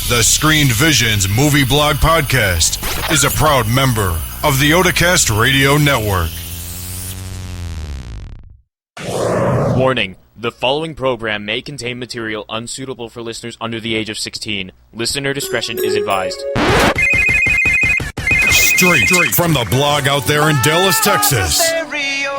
The Screened Visions Movie Blog Podcast is a proud member of the Otacast Radio Network. Warning. The following program may contain material unsuitable for listeners under the age of 16. Listener discretion is advised. Straight from the blog out there in Dallas, Texas.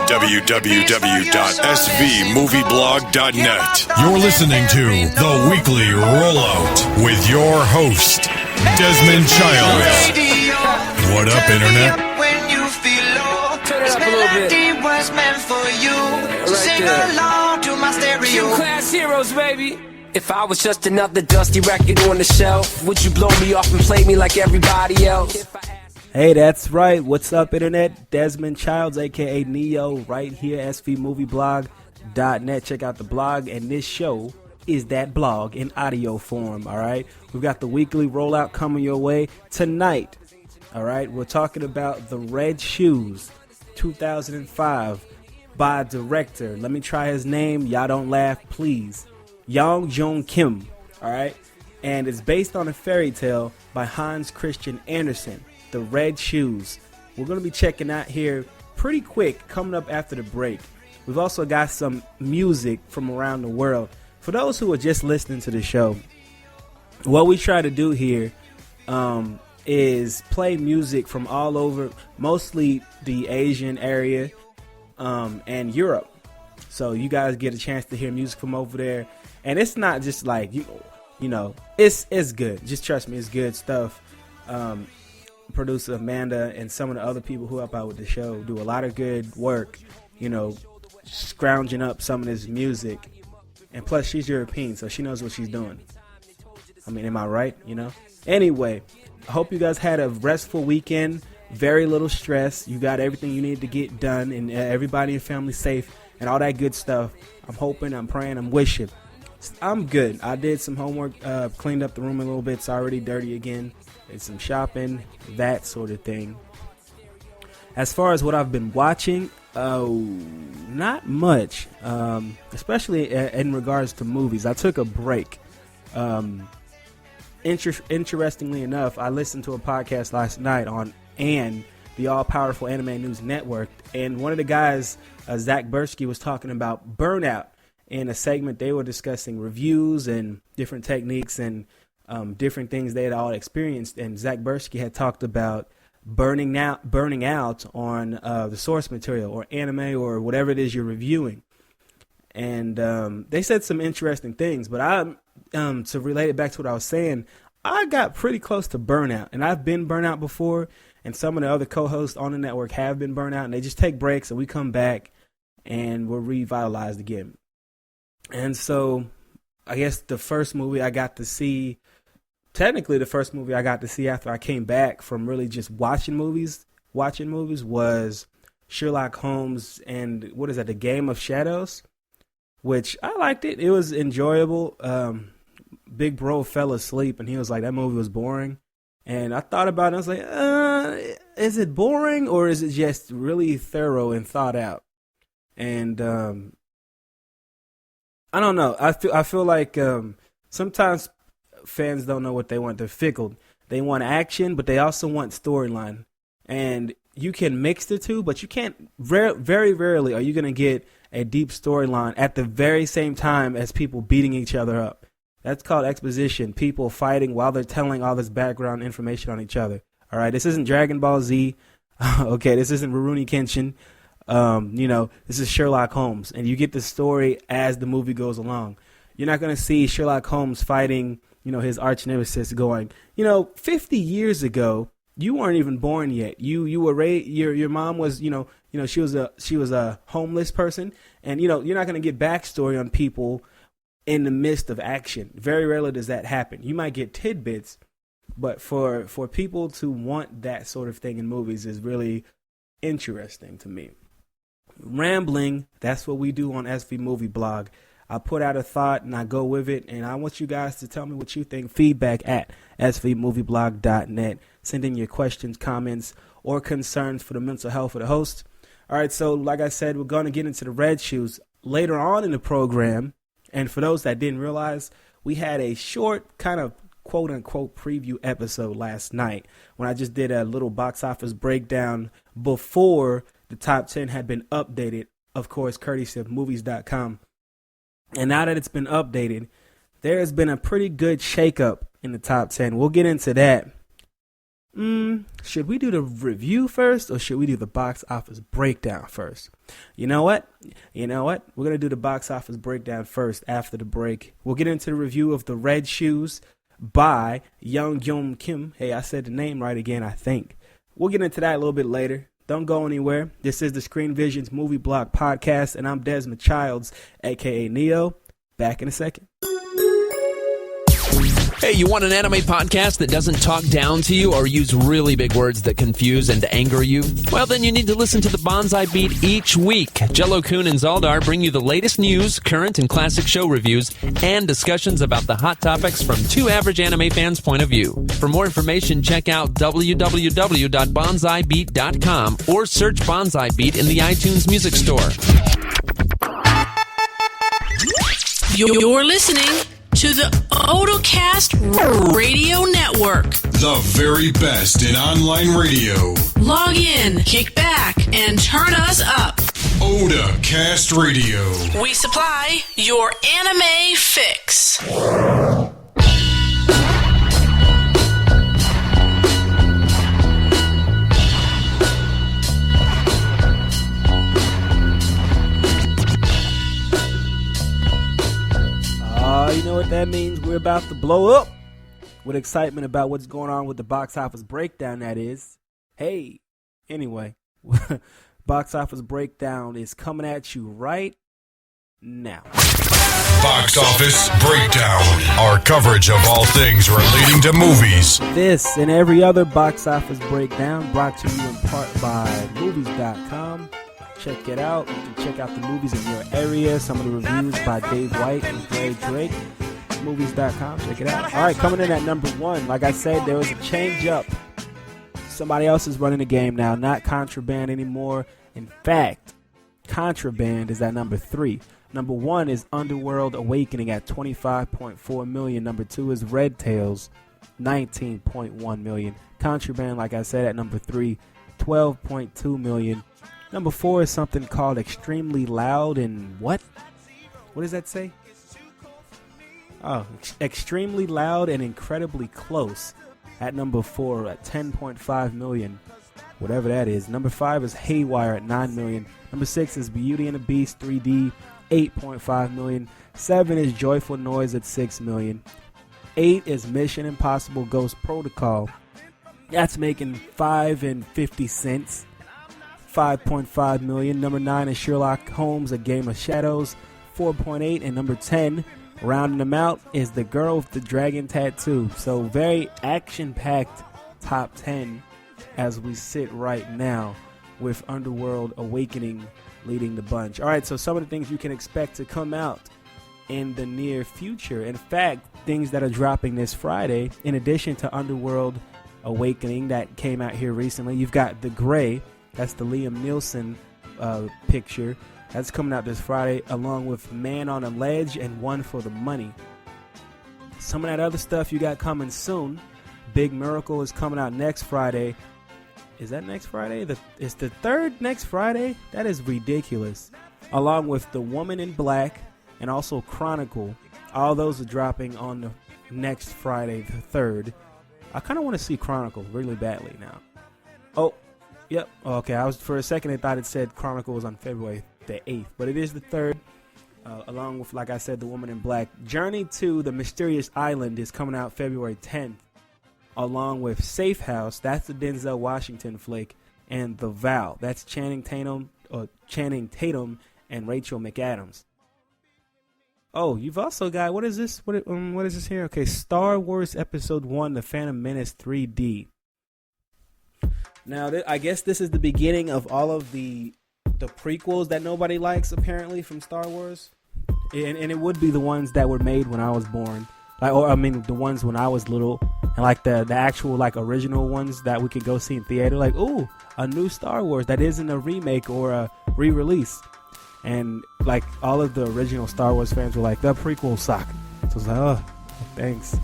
www.svmovieblog.net. You're listening to The Weekly Rollout with your host, Desmond Childs. What up, Internet? Turn it up a little bit. Right there. Q-Class Heroes, baby. If I was just another dusty record on the shelf, would you blow me off and play me like everybody else? Hey, that's right. What's up, Internet? Desmond Childs, a.k.a. Neo, right here, SVMovieblog.net. Check out the blog, and this show is that blog in audio form, all right? We've got the weekly rollout coming your way tonight, all right? We're talking about The Red Shoes, 2005, by director. Let me try his name. Y'all don't laugh, please. Kim, all right? And it's based on a fairy tale by Hans Christian Andersen, The Red Shoes. We're going to be checking out here pretty quick, coming up after the break. We've also got some music from around the world. For those who are just listening to the show, what we try to do here is play music from all over, mostly the Asian area and Europe. So you guys get a chance to hear music from over there. And it's not just like, you know, it's good. Just trust me, it's good stuff. Producer Amanda and some of the other people who help out with the show do a lot of good work, you know, scrounging up some of this music. And plus, she's European, so she knows what she's doing. I mean, am I right? You know? Anyway, I hope you guys had a restful weekend. Very little stress. You got everything you need to get done, and everybody in your family safe and all that good stuff. I'm hoping, I'm praying, I'm wishing. I'm good. I did some homework, cleaned up the room a little bit. It's already dirty again. Did some shopping, that sort of thing. As far as what I've been watching, not much, especially in regards to movies. I took a break. Interestingly enough, I listened to a podcast last night on the all-powerful Anime News Network, and one of the guys, Zach Bursky, was talking about burnout. In a segment, they were discussing reviews and different techniques and different things they had all experienced. And Zach Bursky had talked about burning out on the source material or anime or whatever it is you're reviewing. And they said some interesting things. But to relate it back to what I was saying, I got pretty close to burnout. And I've been burnout before. And some of the other co-hosts on the network have been burnout. And they just take breaks and we come back and we're revitalized again. And so I guess the first movie I got to see, technically the first movie I got to see after I came back from really just watching movies was Sherlock Holmes and The Game of Shadows, which I liked it. It was enjoyable. Big bro fell asleep and he was like, that movie was boring. And I thought about it. I was like, is it boring or is it just really thorough and thought out? And I don't know. I feel like sometimes fans don't know what they want. They're fickle. They want action, but they also want storyline. And you can mix the two, but you can't. Very rarely are you going to get a deep storyline at the very same time as people beating each other up. That's called exposition. People fighting while they're telling all this background information on each other. All right, this isn't Dragon Ball Z. Okay, this isn't Rurouni Kenshin. This is Sherlock Holmes, and you get the story as the movie goes along. You're not going to see Sherlock Holmes fighting, his arch nemesis going, 50 years ago, you weren't even born yet. You were your mom was, she was a homeless person, and you're not going to get backstory on people in the midst of action. Very rarely does that happen. You might get tidbits, but for people to want that sort of thing in movies is really interesting to me. Rambling, that's what we do on SV Movie Blog. I put out a thought and I go with it, and I want you guys to tell me what you think. Feedback at svmovieblog.net. Send in your questions, comments, or concerns for the mental health of the host. All right, so like I said, we're going to get into The Red Shoes later on in the program. And for those that didn't realize, we had a short kind of quote-unquote preview episode last night when I just did a little box office breakdown before the top 10 had been updated, of course, courtesy of movies.com. And now that it's been updated, there has been a pretty good shakeup in the top 10. We'll get into that. Should we do the review first or should we do the box office breakdown first? You know what? We're going to do the box office breakdown first after the break. We'll get into the review of The Red Shoes by Yong-gyun Kim. Hey, I said the name right again, I think. We'll get into that a little bit later. Don't go anywhere. This is the Screen Visions Movie Block Podcast, and I'm Desmond Childs, a.k.a. Neo. Back in a second. Hey, you want an anime podcast that doesn't talk down to you or use really big words that confuse and anger you? Well, then you need to listen to the Bonsai Beat each week. Jello-kun and Zaldar bring you the latest news, current and classic show reviews, and discussions about the hot topics from two average anime fans' point of view. For more information, check out www.bonsaibeat.com or search Bonsai Beat in the iTunes Music Store. You're listening to the Otocast Radio Network. The very best in online radio. Log in, kick back, and turn us up. Otacast Radio. We supply your anime fix. You know what that means? We're about to blow up with excitement about what's going on with the box office breakdown, that is. Hey, anyway, box office breakdown is coming at you right now. Box office breakdown. Our coverage of all things relating to movies. This and every other box office breakdown brought to you in part by movies.com. Check it out. You can check out the movies in your area. Some of the reviews by Dave White and Greg Drake. Movies.com. Check it out. All right, coming in at number 1. Like I said, there was a change up. Somebody else is running the game now. Not Contraband anymore. In fact, Contraband is at number 3. Number 1 is Underworld Awakening at $25.4 million. Number 2 is Red Tails, $19.1 million. Contraband, like I said, at number 3, $12.2 million. Number 4 is something called Extremely Loud and what? What does that say? Oh, Extremely Loud and Incredibly Close at number 4 at $10.5 million. Whatever that is. Number 5 is Haywire at $9 million. Number 6 is Beauty and the Beast 3D, $8.5 million. 7 is Joyful Noise at $6 million. 8 is Mission Impossible Ghost Protocol. That's making $5.50. $5.5 million. Number 9 is Sherlock Holmes: A Game of Shadows, 4.8. And number 10, rounding them out, is The Girl with the Dragon Tattoo. So very action-packed top 10 as we sit right now, with Underworld Awakening leading the bunch. All right, so some of the things you can expect to come out in the near future. In fact, things that are dropping this Friday, in addition to Underworld Awakening that came out here recently, you've got The Gray. That's the Liam Neeson picture. That's coming out this Friday, along with Man on a Ledge and One for the Money. Some of that other stuff you got coming soon. Big Miracle is coming out next Friday. Is that next Friday? It's the third next Friday? That is ridiculous. Along with The Woman in Black and also Chronicle. All those are dropping on the next Friday, the 3rd. I kind of want to see Chronicle really badly now. Oh. Yep. Okay. For a second, I thought it said Chronicle was on February the 8th, but it is the 3rd. Along with, like I said, The Woman in Black. Journey to the Mysterious Island is coming out February 10th, along with Safe House. That's the Denzel Washington flick, and The Vow. That's Channing Tatum and Rachel McAdams. Oh, you've also got, what is this? What is this here? Okay, Star Wars Episode 1: The Phantom Menace 3D. Now, I guess this is the beginning of all of the prequels that nobody likes, apparently, from Star Wars. And it would be the ones that were made when I was born. The ones when I was little. And, the actual, original ones that we could go see in theater. Ooh, a new Star Wars that isn't a remake or a re-release. And, all of the original Star Wars fans were like, the prequel suck. So I was like, oh, thanks.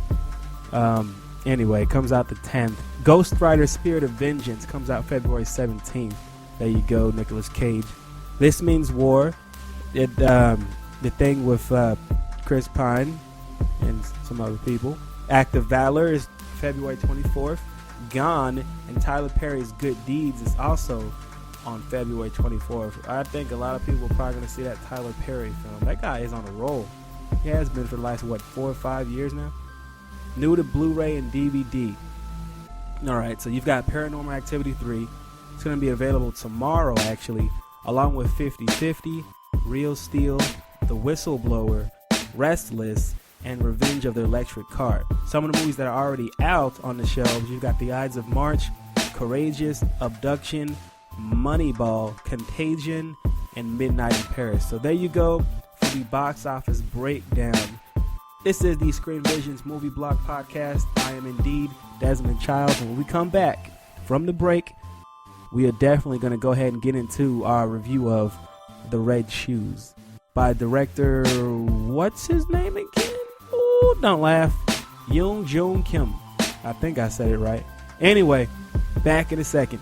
Anyway, it comes out the 10th. Ghost Rider Spirit of Vengeance comes out February 17th. There you go, Nicolas Cage. This Means War. The thing with Chris Pine and some other people. Act of Valor is February 24th. Gone and Tyler Perry's Good Deeds is also on February 24th. I think a lot of people are probably going to see that Tyler Perry film. That guy is on a roll. He has been for the last, 4 or 5 years now? New to Blu-ray and DVD. Alright, so you've got Paranormal Activity 3. It's going to be available tomorrow, actually, along with 50-50, Real Steel, The Whistleblower, Restless, and Revenge of the Electric Cart. Some of the movies that are already out on the shelves, you've got The Ides of March, Courageous, Abduction, Moneyball, Contagion, and Midnight in Paris. So there you go for the box office breakdown. This is the Screen Visions Movie Blog Podcast. I am indeed Desmond Childs. And when we come back from the break, we are definitely going to go ahead and get into our review of The Red Shoes by director, what's his name again? Oh, don't laugh. Yong-gyun Kim. I think I said it right. Anyway, back in a second.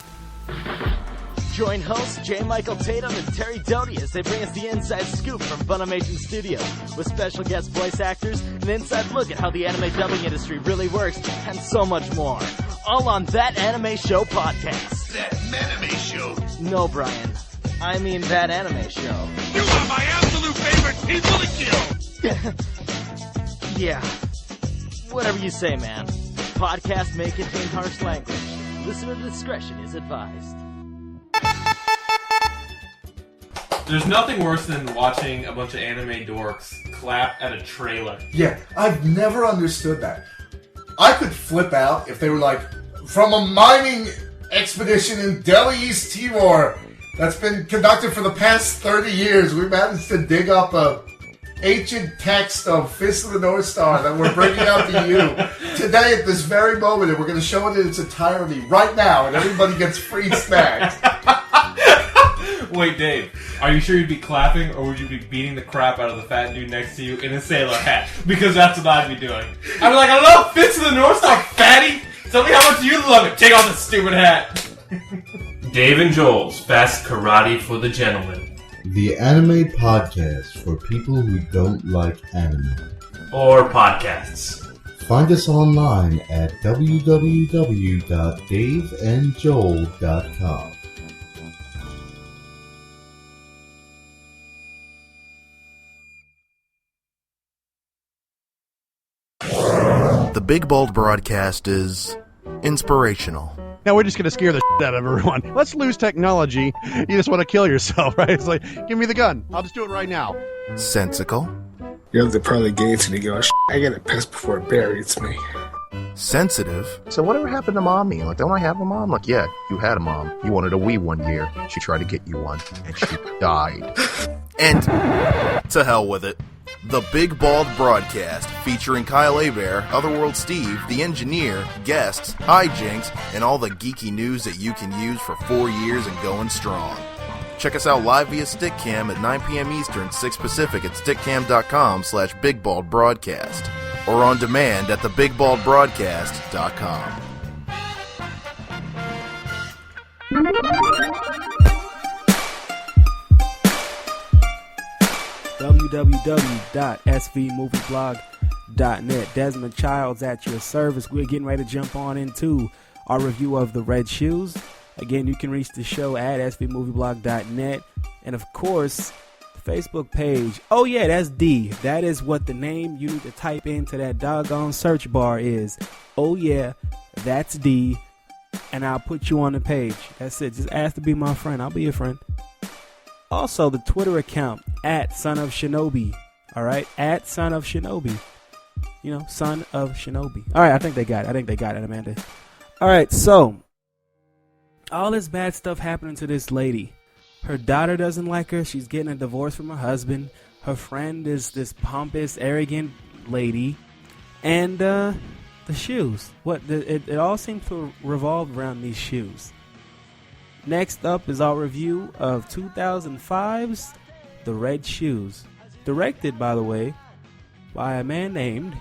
Join hosts J. Michael Tatum and Terry Doty as they bring us the inside scoop from Funimation Studio, with special guest voice actors, an inside look at how the anime dubbing industry really works, and so much more. All on That Anime Show podcast. That anime show? No, Brian. I mean That Anime Show. You are my absolute favorite people to kill! Yeah. Whatever you say, man. Podcast may contain harsh language. Listener discretion is advised. There's nothing worse than watching a bunch of anime dorks clap at a trailer. Yeah, I've never understood that. I could flip out if they were like, from a mining expedition in Delhi, East Timor, that's been conducted for the past 30 years, we managed to dig up a ancient text of Fist of the North Star that we're bringing out to you today at this very moment, and we're going to show it in its entirety right now, and everybody gets free snacks. Wait, Dave, are you sure you'd be clapping, or would you be beating the crap out of the fat dude next to you in a sailor hat? Because that's what I'd be doing. I'd be like, I love Fist of the North Star, fatty! Tell me how much you love it. Take off the stupid hat. Dave and Joel's Fast Karate for the Gentleman. The anime podcast for people who don't like anime. Or podcasts. Find us online at www.daveandjoel.com. The Big Bald Broadcast is inspirational. Now we're just going to scare the shit out of everyone. Let's lose technology. You just want to kill yourself, right? It's like, give me the gun. I'll just do it right now. Sensical. You're the pearly gates and you go, I get it pissed before it buries me. Sensitive. So whatever happened to mommy? Like, don't I have a mom? Like, yeah, you had a mom. You wanted a Wii one year. She tried to get you one, and she died. And to hell with it. The Big Bald Broadcast, featuring Kyle Hebert, Otherworld Steve, The Engineer, guests, hijinks, and all the geeky news that you can use for 4 years and going strong. Check us out live via Stickcam at 9 p.m. Eastern, 6 Pacific at stickcam.com/BigBaldBroadcast, or on demand at thebigbaldbroadcast.com. www.svmovieblog.net. Desmond Childs at your service. We're getting ready to jump on into our review of The Red Shoes. Again, you can reach the show at svmovieblog.net. And of course, the Facebook page. Oh yeah, that's D. That is what the name you need to type into that doggone search bar is. Oh yeah, that's D. And I'll put you on the page. That's it. Just ask to be my friend. I'll be your friend. Also, the Twitter account, at Son of Shinobi. Alright? At Son of Shinobi. You know, Son of Shinobi. Alright, I think they got it, Amanda. Alright, so, all this bad stuff happening to this lady. Her daughter doesn't like her. She's getting a divorce from her husband. Her friend is this pompous, arrogant lady. And, the shoes. It all seems to revolve around these shoes. Next up is our review of 2005's The Red Shoes. Directed, by the way, by a man named